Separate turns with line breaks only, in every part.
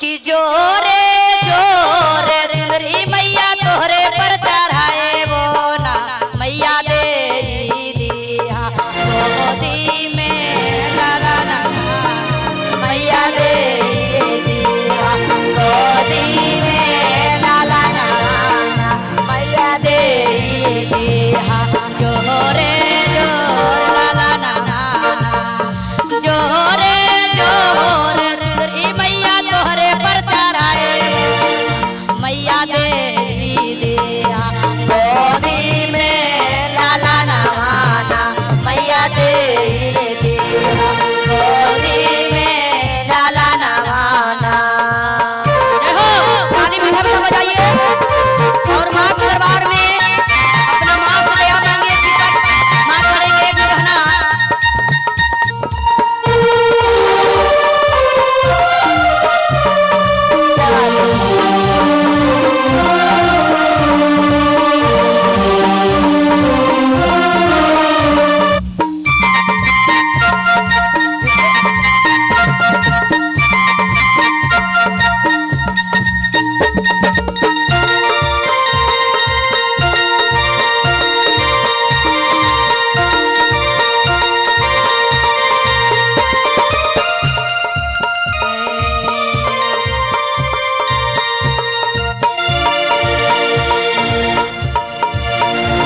कि जोरे जोरे चुंदरी मैया तोहरे पर चढ़ाए वो ना मैया दे दिया गोदी में लाला ना मैया दे दिया गोदी में लाला ना मैया दे दिया जोरे जोर लाला ना जोरे जोर चुंदरी मैया तोहरे पर चढ़ाए मैया दे दिया गोदी में लाला नवाना मैया दे दिया गोदी में लाला नवाना। जय हो ताली मीठा मीठा बजाइए और माँ के दरबार में अपना माँ से दया मांगिए माँ करेंगे एक कहना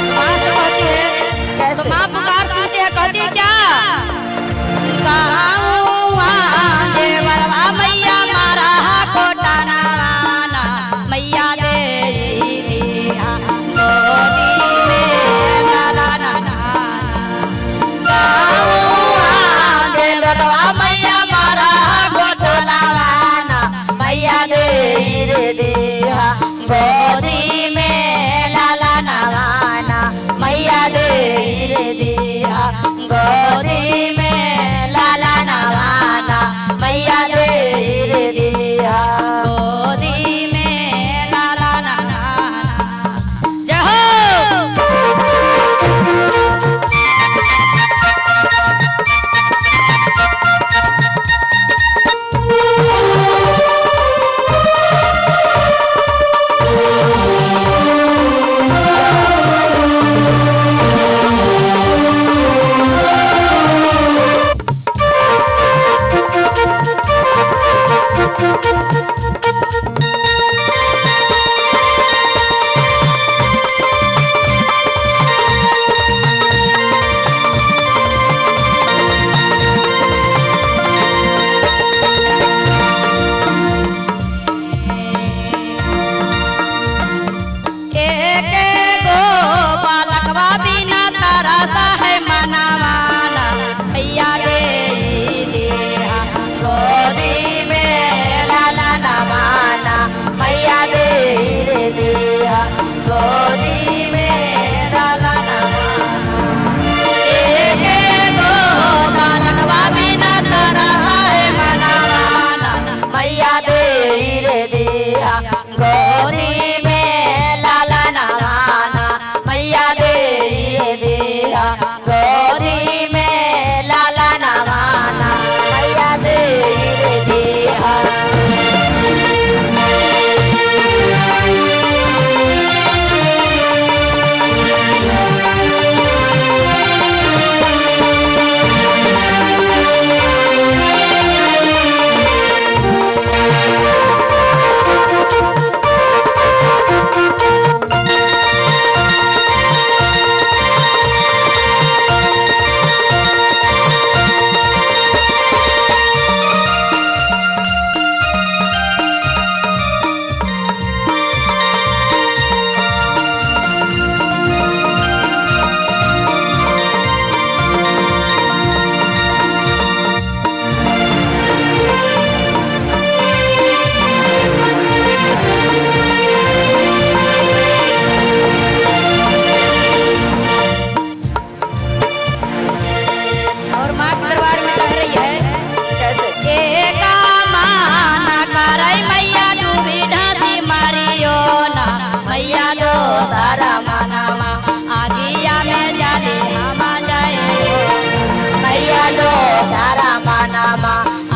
गोदी में लाला नवाना मैया दे दिया गोदी में लाला नवाना मैया दे दिया गोदी में लाला नवाना। जय हो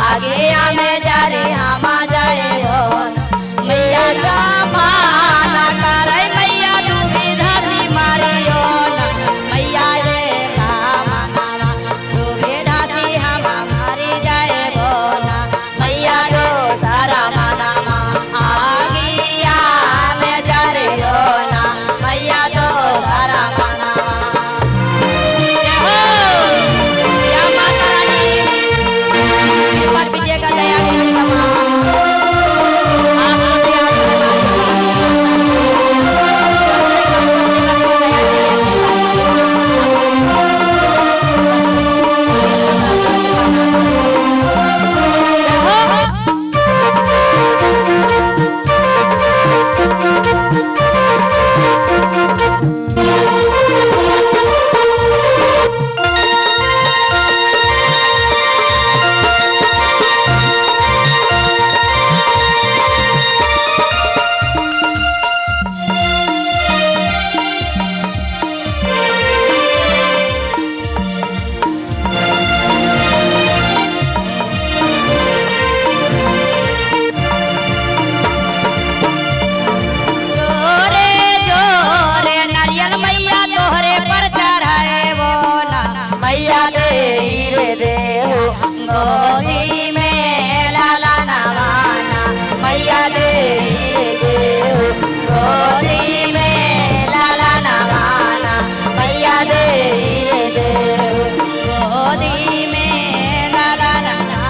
आगे हमें जा रे हम जाए गोदी में लाला नवाना मैया दे देहु गोदी में लाला नवाना मैया दे देहु गोदी में लाला नवाना।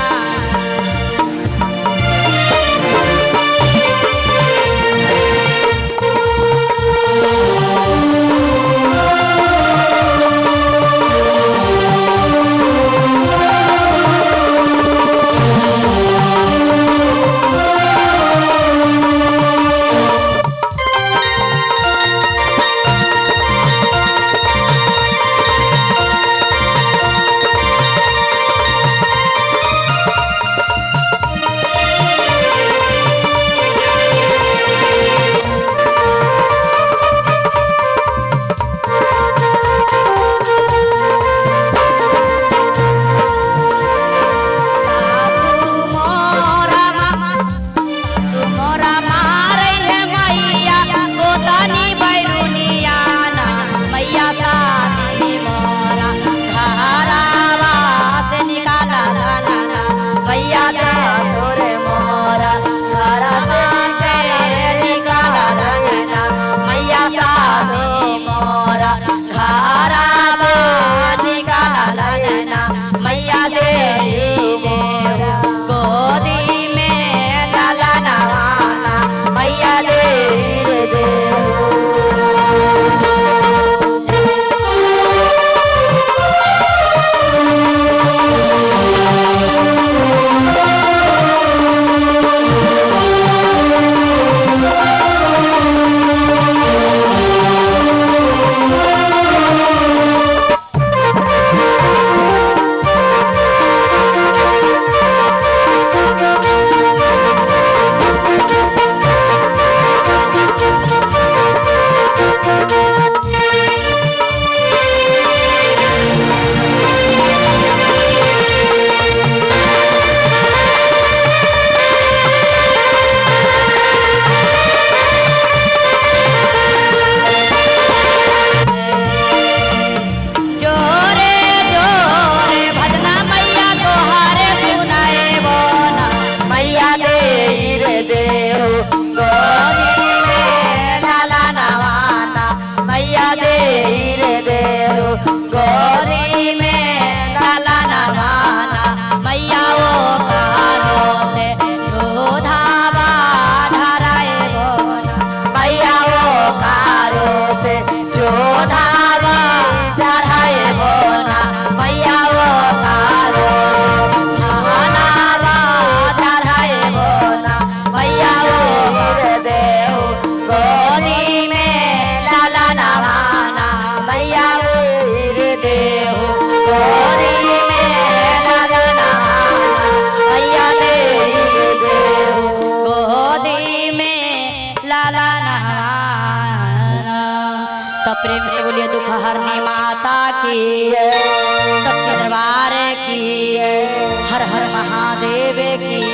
तो प्रेम से बोलिए दुख हरनी माता की, सच्चे दरबार की, हर हर महादेव की।